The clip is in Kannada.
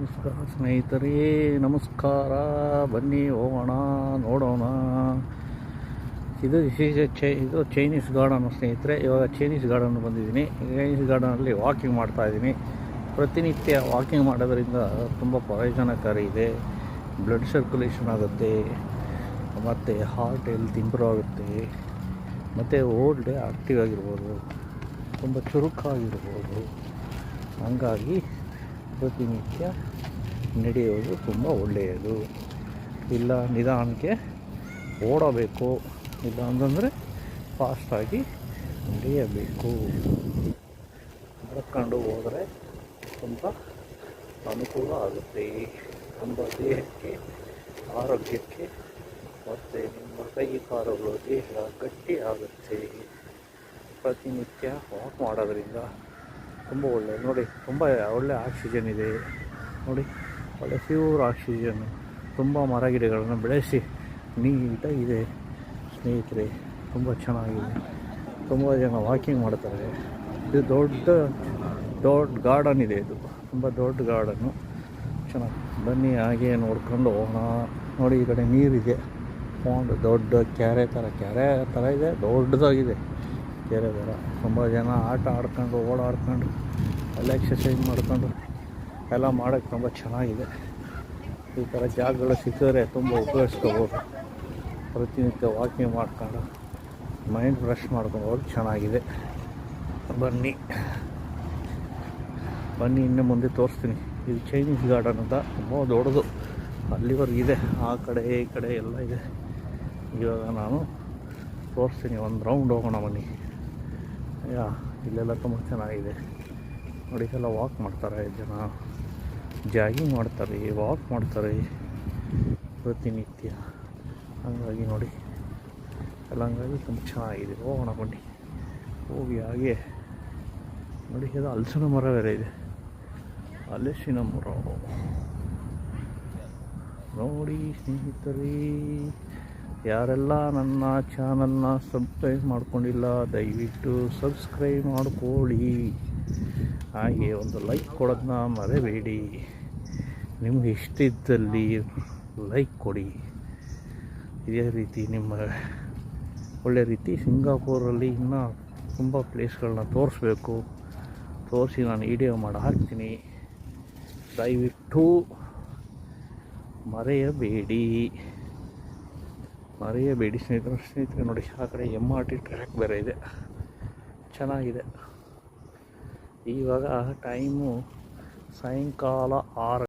ನಮಸ್ಕಾರ ಸ್ನೇಹಿತರೇ, ನಮಸ್ಕಾರ. ಬನ್ನಿ ಹೋಗೋಣ, ನೋಡೋಣ. ಇದು ಚೈನೀಸ್ ಗಾರ್ಡನ್ ಸ್ನೇಹಿತರೆ. ಇವಾಗ ಚೈನೀಸ್ ಗಾರ್ಡನ್ ಬಂದಿದ್ದೀನಿ. ಚೈನೀಸ್ ಗಾರ್ಡನಲ್ಲಿ ವಾಕಿಂಗ್ ಮಾಡ್ತಾಯಿದ್ದೀನಿ. ಪ್ರತಿನಿತ್ಯ ವಾಕಿಂಗ್ ಮಾಡೋದ್ರಿಂದ ತುಂಬ ಪ್ರಯೋಜನಕಾರಿ ಇದೆ. ಬ್ಲಡ್ ಸರ್ಕ್ಯುಲೇಷನ್ ಆಗುತ್ತೆ, ಮತ್ತು ಹಾರ್ಟ್ ಹೆಲ್ತ್ ಇಂಪ್ರೂವ್ ಆಗುತ್ತೆ, ಮತ್ತು ಓಲ್ಡ್ ಡೇ ಆ್ಯಕ್ಟಿವ್ ಆಗಿರ್ಬೋದು, ತುಂಬ ಚುರುಕಾಗಿರ್ಬೋದು. ಹಂಗಾಗಿ ಪ್ರತಿನಿತ್ಯ ನಡೆಯೋದು ತುಂಬ ಒಳ್ಳೆಯದು. ಇಲ್ಲ ನಿಧಾನಕ್ಕೆ ಓಡಬೇಕು, ಇಲ್ಲ ಅಂತಂದರೆ ಫಾಸ್ಟಾಗಿ ನಡೆಯಬೇಕು. ನಡ್ಕೊಂಡು ಹೋದರೆ ತುಂಬ ಅನುಕೂಲ ಆಗುತ್ತೆ. ತುಂಬ ದೇಹಕ್ಕೆ, ಆರೋಗ್ಯಕ್ಕೆ, ಮತ್ತು ನಿಮ್ಮ ಕೈ ಕಾಲುಗಳು ದೇಹ ಗಟ್ಟಿ ಆಗುತ್ತೆ. ಪ್ರತಿನಿತ್ಯ ವಾಕ್ ಮಾಡೋದ್ರಿಂದ ತುಂಬ ಒಳ್ಳೆಯದು. ನೋಡಿ, ತುಂಬ ಒಳ್ಳೆಯ ಆಕ್ಸಿಜನ್ ಇದೆ. ನೋಡಿ, ಒಳ್ಳೆ ಪ್ಯೂರ್ ಆಕ್ಸಿಜನ್. ತುಂಬ ಮರಗಿಡಗಳನ್ನು ಬೆಳೆಸಿ ನೀಟಾಗಿದೆ ಸ್ನೇಹಿತರೆ. ತುಂಬ ಚೆನ್ನಾಗಿದೆ. ತುಂಬ ಜನ ವಾಕಿಂಗ್ ಮಾಡ್ತಾರೆ. ಇದು ದೊಡ್ಡ ಗಾರ್ಡನ್ ಇದೆ. ಇದು ತುಂಬ ದೊಡ್ಡ ಗಾರ್ಡನ್ನು. ಚೆನ್ನಾಗಿ ಬನ್ನಿ, ಹಾಗೆ ನೋಡ್ಕೊಂಡು ಹೋಗೋಣ. ನೋಡಿ, ಈ ಕಡೆ ನೀರಿದೆ. ಪಾಂಡ್ ದೊಡ್ಡ ಕೆರೆ ಥರ ಇದೆ. ದೊಡ್ಡದಾಗಿದೆ ಕೆರೆ ಥರ. ತುಂಬ ಜನ ಆಟ ಆಡ್ಕೊಂಡು, ಓಡಾಡ್ಕೊಂಡು, ಎಲ್ಲ ಎಕ್ಸಸೈಸ್ ಮಾಡ್ಕೊಂಡು ಎಲ್ಲ ಮಾಡೋಕ್ಕೆ ತುಂಬ ಚೆನ್ನಾಗಿದೆ. ಈ ಥರ ಜಾಗಗಳು ಸಿಕ್ಕಿದ್ರೆ ತುಂಬ ಉಪಯೋಗಿಸ್ಕೋಬೋದು. ಪ್ರತಿನಿತ್ಯ ವಾಕಿಂಗ್ ಮಾಡ್ಕೊಂಡು ಮೈಂಡ್ ಫ್ರೆಶ್ ಮಾಡ್ಕೊಂಡು ಹೋಗಿ ಚೆನ್ನಾಗಿದೆ. ಬನ್ನಿ, ಇನ್ನು ಮುಂದೆ ತೋರಿಸ್ತೀನಿ. ಇದು ಚೈನೀಸ್ ಗಾರ್ಡನ್ ಅಂತ ತುಂಬ ದೊಡ್ಡದು. ಅಲ್ಲಿವರೆಗೂ ಇದೆ, ಆ ಕಡೆ ಈ ಕಡೆ ಎಲ್ಲ ಇದೆ. ಇವಾಗ ನಾನು ತೋರಿಸ್ತೀನಿ. ಒಂದು ರೌಂಡ್ ಹೋಗೋಣ ಬನ್ನಿ. ಇಲ್ಲೆಲ್ಲ ತುಂಬ ಚೆನ್ನಾಗಿದೆ. ನೋಡಿ, ಎಲ್ಲ ವಾಕ್ ಮಾಡ್ತಾರೆ ಜನ, ಜಾಗಿಂಗ್ ಮಾಡ್ತಾರೆ, ವಾಕ್ ಮಾಡ್ತಾರೆ ಪ್ರತಿನಿತ್ಯ. ಹಾಗಾಗಿ ನೋಡಿ, ಎಲ್ಲ ಹಂಗಾಗಿ ತುಂಬ ಚೆನ್ನಾಗಿದೆ. ಹೋಗೋಣ ಬನ್ನಿ. ಹೋಗಿ ಹಾಗೆ ನೋಡಿ, ಅದು ಹಲಸಿನ ಮರ ಬೇರೆ ಇದೆ. ಹಲಸಿನ ಮರ ನೋಡಿ ಸ್ನೇಹಿತರೆ. ಯಾರೆಲ್ಲ ನನ್ನ ಚಾನಲ್ನ ಸಬ್ಸ್ಕ್ರೈಬ್ ಮಾಡ್ಕೊಂಡಿಲ್ಲ, ದಯವಿಟ್ಟು ಸಬ್ಸ್ಕ್ರೈಬ್ ಮಾಡ್ಕೊಳ್ಳಿ. ಹಾಗೆ ಒಂದು ಲೈಕ್ ಕೊಡೋದನ್ನ ಮರೆಯಬೇಡಿ. ನಿಮಗೆ ಇಷ್ಟ ಇದ್ದಲ್ಲಿ ಲೈಕ್ ಕೊಡಿ. ಇದೇ ರೀತಿ ನಿಮ್ಮ ಒಳ್ಳೆ ರೀತಿ ಸಿಂಗಾಪುರಲ್ಲಿ ಇನ್ನೂ ತುಂಬ ಪ್ಲೇಸ್ಗಳನ್ನ ತೋರಿಸಿ ನಾನು ವಿಡಿಯೋ ಮಾಡಿ ಹಾಕ್ತೀನಿ. ದಯವಿಟ್ಟು ಮರೆಯಬೇಡಿ ಸ್ನೇಹಿತರೆ. ನೋಡಿ, ಆ ಕಡೆ MRT ಟ್ರ್ಯಾಕ್ ಬೇರೆ ಇದೆ, ಚೆನ್ನಾಗಿದೆ. ಇವಾಗ ಟೈಮು ಸಾಯಂಕಾಲ 6